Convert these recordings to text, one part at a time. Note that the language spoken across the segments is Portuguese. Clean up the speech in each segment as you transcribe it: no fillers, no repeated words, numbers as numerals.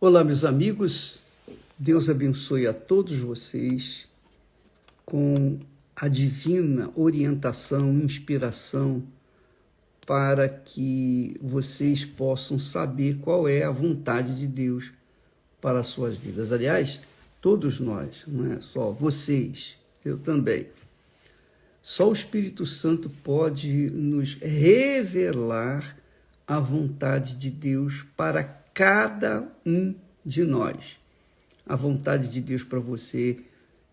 Olá, meus amigos, Deus abençoe a todos vocês com a divina orientação, inspiração, para que vocês possam saber qual é a vontade de Deus para as suas vidas. Aliás, todos nós, não é só vocês, eu também. Só o Espírito Santo pode nos revelar a vontade de Deus para cada um de nós. A vontade de Deus para você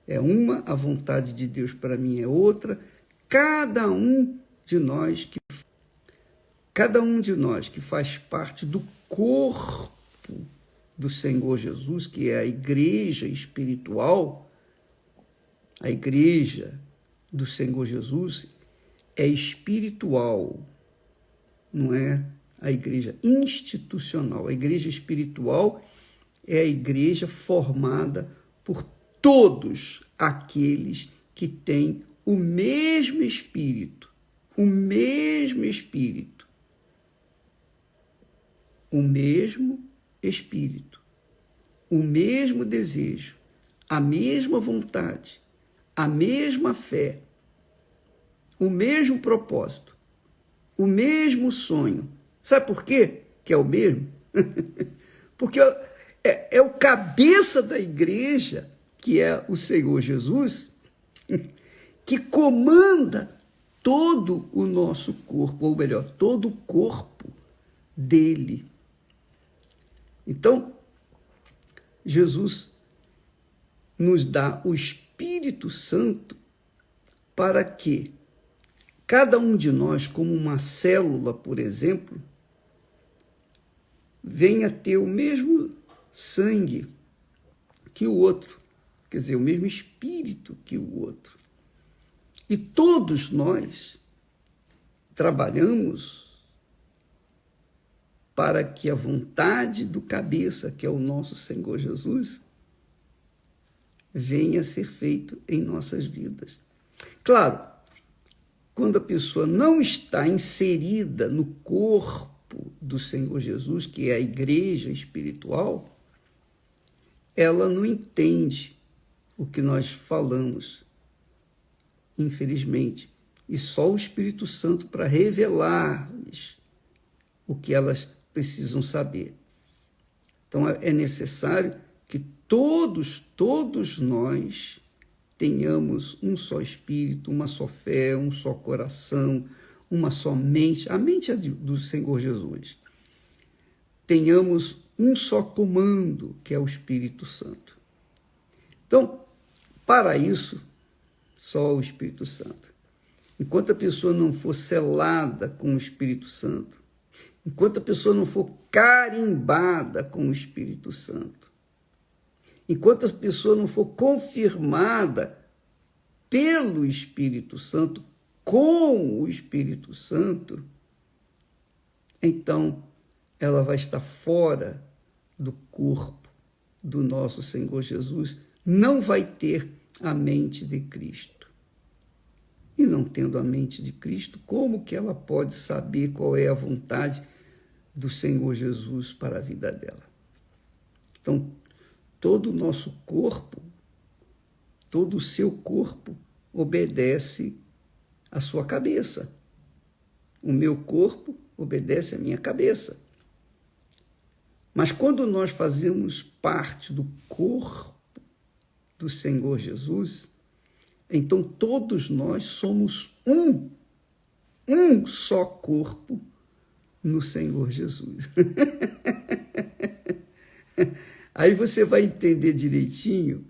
é uma, a vontade de Deus para mim é outra. Cada um de nós que faz parte do corpo do Senhor Jesus, que é a igreja espiritual, a igreja do Senhor Jesus é espiritual, não é a igreja institucional. A igreja espiritual é a igreja formada por todos aqueles que têm o mesmo Espírito, o mesmo Espírito, o mesmo Espírito, o mesmo desejo, a mesma vontade, a mesma fé, o mesmo propósito, o mesmo sonho. Sabe por quê que é o mesmo? Porque é o cabeça da igreja, que é o Senhor Jesus, que comanda todo o nosso corpo, ou melhor, todo o corpo dele. Então, Jesus nos dá o Espírito Santo para que cada um de nós, como uma célula, por exemplo, venha ter o mesmo sangue que o outro, quer dizer, o mesmo espírito que o outro. E todos nós trabalhamos para que a vontade do cabeça, que é o nosso Senhor Jesus, venha a ser feito em nossas vidas. Claro, quando a pessoa não está inserida no corpo do Senhor Jesus, que é a igreja espiritual, ela não entende o que nós falamos, infelizmente. E só o Espírito Santo para revelar-lhes o que elas precisam saber. Então, é necessário que todos nós tenhamos um só Espírito, uma só fé, um só coração, uma só mente, a mente é do Senhor Jesus. Tenhamos um só comando, que é o Espírito Santo. Então, para isso, só o Espírito Santo. Enquanto a pessoa não for selada com o Espírito Santo, enquanto a pessoa não for carimbada com o Espírito Santo, enquanto a pessoa não for confirmada pelo Espírito Santo, com o Espírito Santo, então ela vai estar fora do corpo do nosso Senhor Jesus, não vai ter a mente de Cristo. E não tendo a mente de Cristo, como que ela pode saber qual é a vontade do Senhor Jesus para a vida dela? Então, todo o nosso corpo, todo o seu corpo obedece à sua cabeça. O meu corpo obedece à minha cabeça. Mas quando nós fazemos parte do corpo do Senhor Jesus, então todos nós somos um só corpo no Senhor Jesus. Aí você vai entender direitinho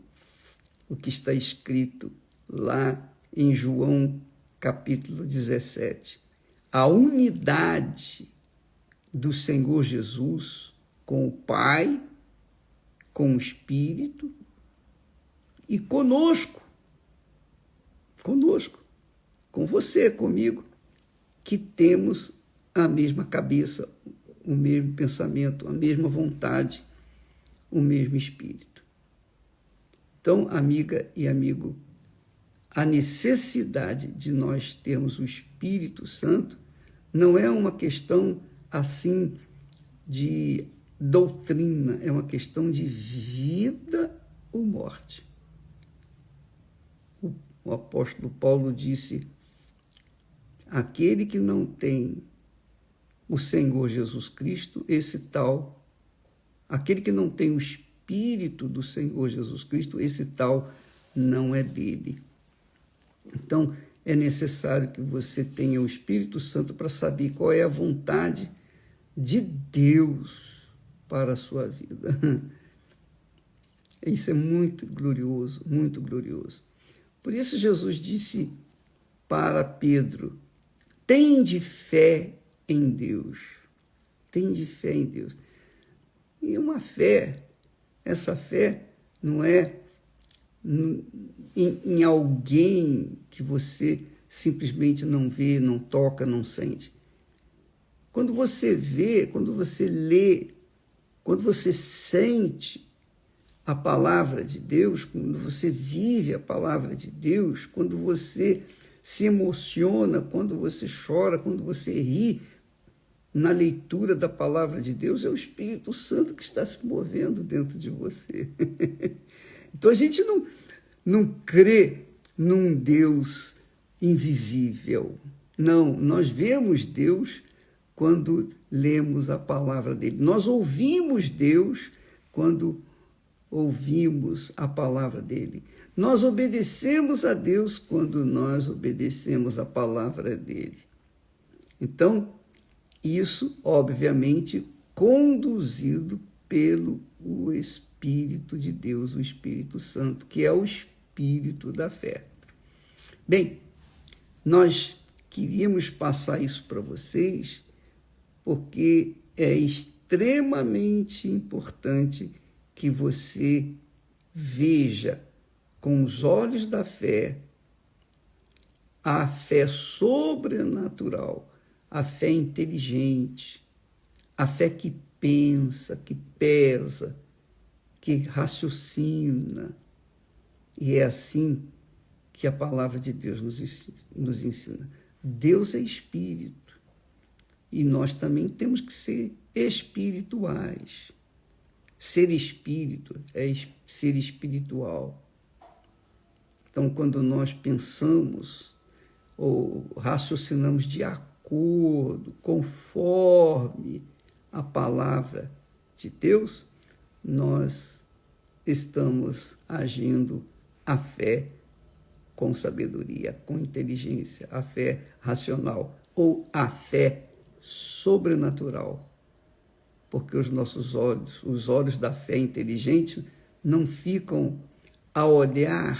o que está escrito lá em João capítulo 17. A unidade do Senhor Jesus com o Pai, com o Espírito e conosco, com você, comigo, que temos a mesma cabeça, o mesmo pensamento, a mesma vontade, o mesmo espírito. Então, amiga e amigo, a necessidade de nós termos o Espírito Santo não é uma questão assim de doutrina, é uma questão de vida ou morte. O apóstolo Paulo disse: aquele que não tem o Senhor Jesus Cristo, aquele que não tem o Espírito do Senhor Jesus Cristo, esse tal não é dele. Então, é necessário que você tenha o Espírito Santo para saber qual é a vontade de Deus para a sua vida. Isso é muito glorioso, muito glorioso. Por isso Jesus disse para Pedro: tende fé em Deus. Tende fé em Deus. E uma fé, essa fé não é em alguém que você simplesmente não vê, não toca, não sente. Quando você vê, quando você lê, quando você sente a palavra de Deus, quando você vive a palavra de Deus, quando você se emociona, quando você chora, quando você ri na leitura da palavra de Deus, é o Espírito Santo que está se movendo dentro de você. Então a gente não crê num Deus invisível. Não, nós vemos Deus quando lemos a palavra dele. Nós ouvimos Deus quando ouvimos a palavra dele. Nós obedecemos a Deus quando nós obedecemos a palavra dele. Então, isso, obviamente, conduzido pelo Espírito de Deus, o Espírito Santo, que é o Espírito da fé. Bem, nós queríamos passar isso para vocês porque é extremamente importante que você veja com os olhos da fé a fé sobrenatural, a fé inteligente, a fé que pensa, que pesa, que raciocina. E é assim que a palavra de Deus nos ensina. Deus é espírito e nós também temos que ser espirituais. Ser espírito é ser espiritual. Então, quando nós pensamos ou raciocinamos de acordo, conforme a palavra de Deus, nós estamos agindo a fé com sabedoria, com inteligência, a fé racional ou a fé sobrenatural. Porque os nossos olhos, os olhos da fé inteligente, não ficam a olhar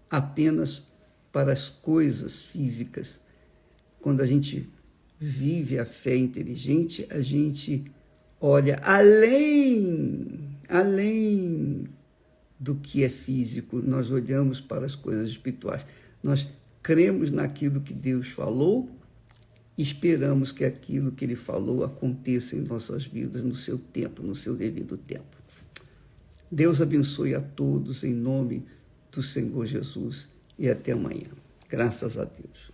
apenas para as coisas físicas. Quando a gente vive a fé inteligente, a gente olha além do que é físico, nós olhamos para as coisas espirituais. Nós cremos naquilo que Deus falou e esperamos que aquilo que Ele falou aconteça em nossas vidas no seu tempo, no seu devido tempo. Deus abençoe a todos em nome do Senhor Jesus e até amanhã. Graças a Deus.